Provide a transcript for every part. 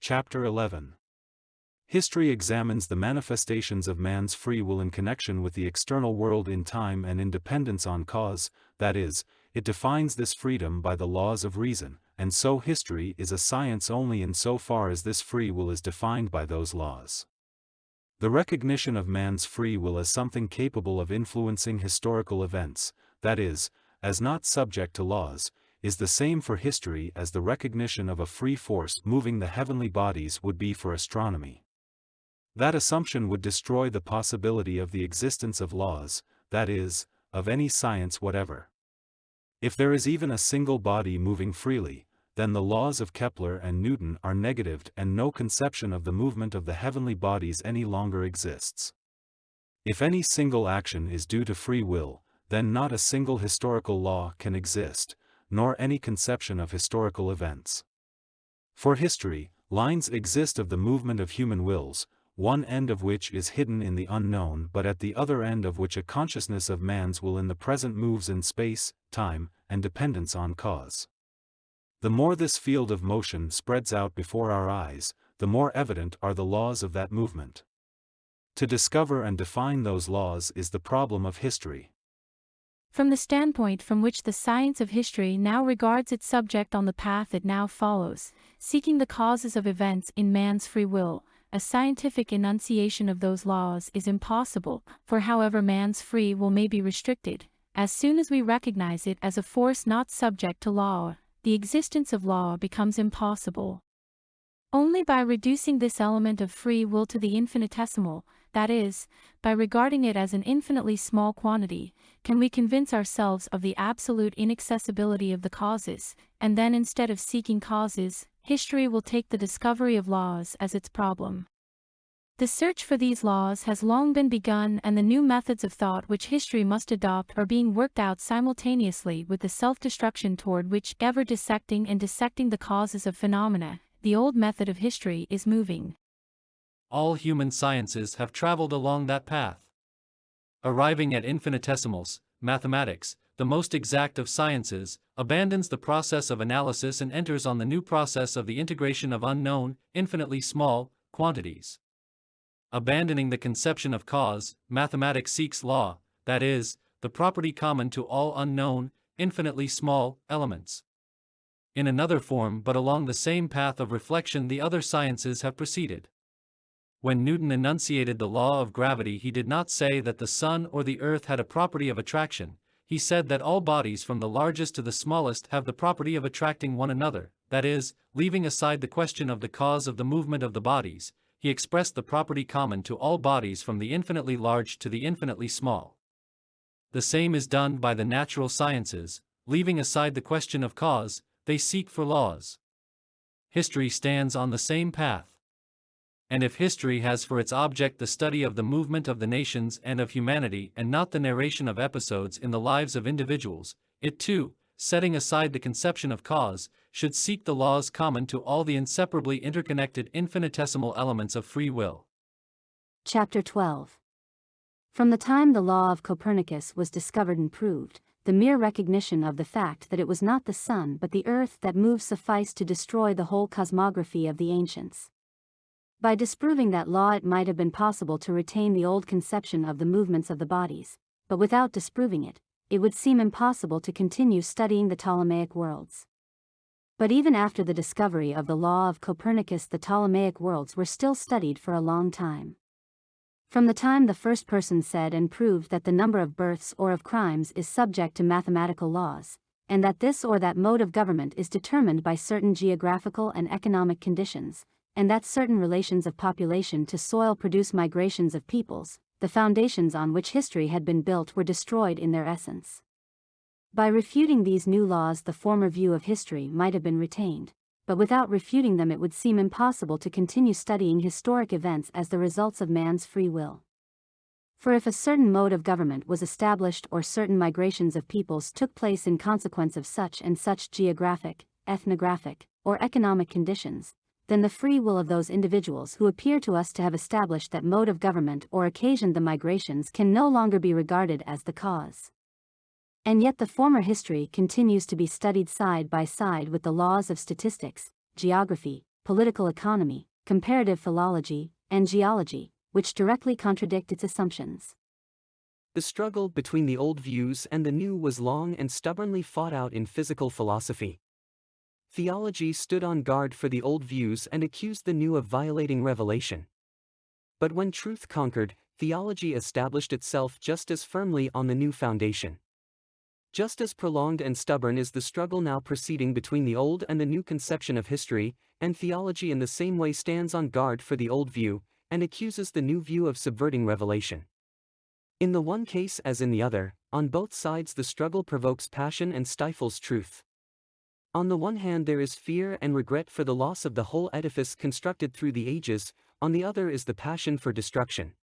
Chapter 11. History examines the manifestations of man's free will in connection with the external world in time and in dependence on cause, that is, it defines this freedom by the laws of reason, and so history is a science only in so far as this free will is defined by those laws. The recognition of man's free will as something capable of influencing historical events, that is, as not subject to laws, is the same for history as the recognition of a free force moving the heavenly bodies would be for astronomy. That assumption would destroy the possibility of the existence of laws, that is, of any science whatever. If there is even a single body moving freely, then the laws of Kepler and Newton are negatived and no conception of the movement of the heavenly bodies any longer exists. If any single action is due to free will, then not a single historical law can exist, nor any conception of historical events. For history, lines exist of the movement of human wills, one end of which is hidden in the unknown but at the other end of which a consciousness of man's will in the present moves in space, time, and dependence on cause. The more this field of motion spreads out before our eyes, the more evident are the laws of that movement. To discover and define those laws is the problem of history. From the standpoint from which the science of history now regards its subject on the path it now follows, seeking the causes of events in man's free will, a scientific enunciation of those laws is impossible, for however man's free will may be restricted, as soon as we recognize it as a force not subject to law, the existence of law becomes impossible. Only by reducing this element of free will to the infinitesimal, that is, by regarding it as an infinitely small quantity, can we convince ourselves of the absolute inaccessibility of the causes, and then instead of seeking causes, history will take the discovery of laws as its problem. The search for these laws has long been begun, and the new methods of thought which history must adopt are being worked out simultaneously with the self-destruction toward which, ever dissecting and dissecting the causes of phenomena, the old method of history is moving. All human sciences have traveled along that path. Arriving at infinitesimals, mathematics, the most exact of sciences, abandons the process of analysis and enters on the new process of the integration of unknown, infinitely small, quantities. Abandoning the conception of cause, mathematics seeks law, that is, the property common to all unknown, infinitely small, elements. In another form but along the same path of reflection the other sciences have proceeded. When Newton enunciated the law of gravity, he did not say that the sun or the earth had a property of attraction. He said that all bodies from the largest to the smallest have the property of attracting one another, that is, leaving aside the question of the cause of the movement of the bodies, he expressed the property common to all bodies from the infinitely large to the infinitely small. The same is done by the natural sciences. Leaving aside the question of cause, they seek for laws. History stands on the same path. And if history has for its object the study of the movement of the nations and of humanity and not the narration of episodes in the lives of individuals, it too, setting aside the conception of cause, should seek the laws common to all the inseparably interconnected infinitesimal elements of free will. Chapter 12. From the time the law of Copernicus was discovered and proved, the mere recognition of the fact that it was not the sun but the earth that moved sufficed to destroy the whole cosmography of the ancients. By disproving that law it might have been possible to retain the old conception of the movements of the bodies, but without disproving it, it would seem impossible to continue studying the Ptolemaic worlds. But even after the discovery of the law of Copernicus the Ptolemaic worlds were still studied for a long time. From the time the first person said and proved that the number of births or of crimes is subject to mathematical laws, and that this or that mode of government is determined by certain geographical and economic conditions, and that certain relations of population to soil produce migrations of peoples, the foundations on which history had been built were destroyed in their essence. By refuting these new laws the former view of history might have been retained, but without refuting them it would seem impossible to continue studying historic events as the results of man's free will. For if a certain mode of government was established or certain migrations of peoples took place in consequence of such and such geographic, ethnographic, or economic conditions, then the free will of those individuals who appear to us to have established that mode of government or occasioned the migrations can no longer be regarded as the cause. And yet the former history continues to be studied side by side with the laws of statistics, geography, political economy, comparative philology, and geology, which directly contradict its assumptions. The struggle between the old views and the new was long and stubbornly fought out in physical philosophy. Theology stood on guard for the old views and accused the new of violating revelation. But when truth conquered, theology established itself just as firmly on the new foundation. Just as prolonged and stubborn is the struggle now proceeding between the old and the new conception of history, and theology in the same way stands on guard for the old view, and accuses the new view of subverting revelation. In the one case as in the other, on both sides the struggle provokes passion and stifles truth. On the one hand there is fear and regret for the loss of the whole edifice constructed through the ages, on the other is the passion for destruction.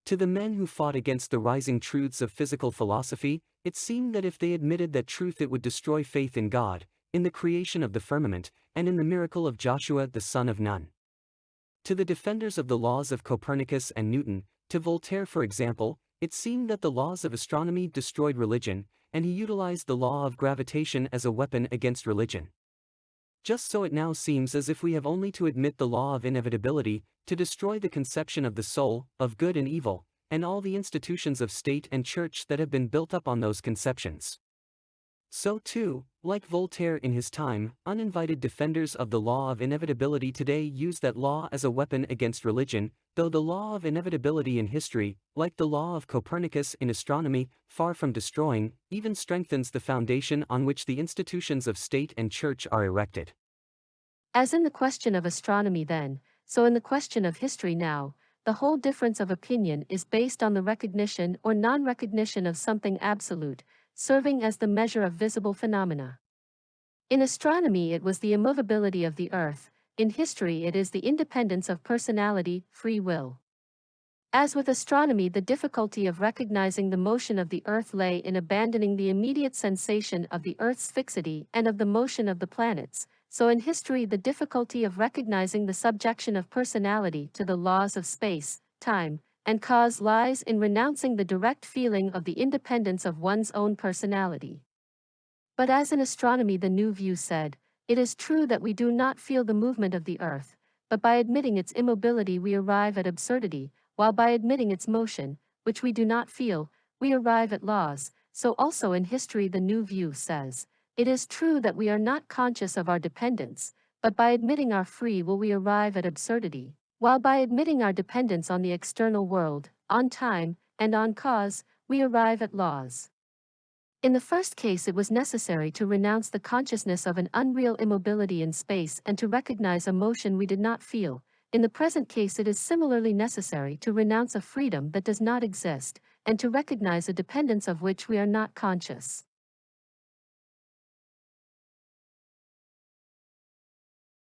To the men who fought against the rising truths of physical philosophy, it seemed that if they admitted that truth it would destroy faith in God, in the creation of the firmament, and in the miracle of Joshua the son of Nun. To the defenders of the laws of Copernicus and Newton, to Voltaire for example, it seemed that the laws of astronomy destroyed religion, and he utilized the law of gravitation as a weapon against religion. Just so it now seems as if we have only to admit the law of inevitability, to destroy the conception of the soul, of good and evil, and all the institutions of state and church that have been built up on those conceptions. So too, like Voltaire in his time, uninvited defenders of the law of inevitability today use that law as a weapon against religion, though the law of inevitability in history, like the law of Copernicus in astronomy, far from destroying, even strengthens the foundation on which the institutions of state and church are erected. As in the question of astronomy then, so in the question of history now, the whole difference of opinion is based on the recognition or non-recognition of something absolute, serving as the measure of visible phenomena. In astronomy it was the immovability of the earth, in history it is the independence of personality, free will. As with astronomy the difficulty of recognizing the motion of the earth lay in abandoning the immediate sensation of the earth's fixity and of the motion of the planets, so in history the difficulty of recognizing the subjection of personality to the laws of space, time, and cause lies in renouncing the direct feeling of the independence of one's own personality. But as in astronomy the new view said, it is true that we do not feel the movement of the earth, but by admitting its immobility we arrive at absurdity, while by admitting its motion, which we do not feel, we arrive at laws. So also in history the new view says, it is true that we are not conscious of our dependence, but by admitting our free will we arrive at absurdity, while by admitting our dependence on the external world, on time, and on cause, we arrive at laws. In the first case it was necessary to renounce the consciousness of an unreal immobility in space and to recognize a motion we did not feel. In the present case it is similarly necessary to renounce a freedom that does not exist, and to recognize a dependence of which we are not conscious.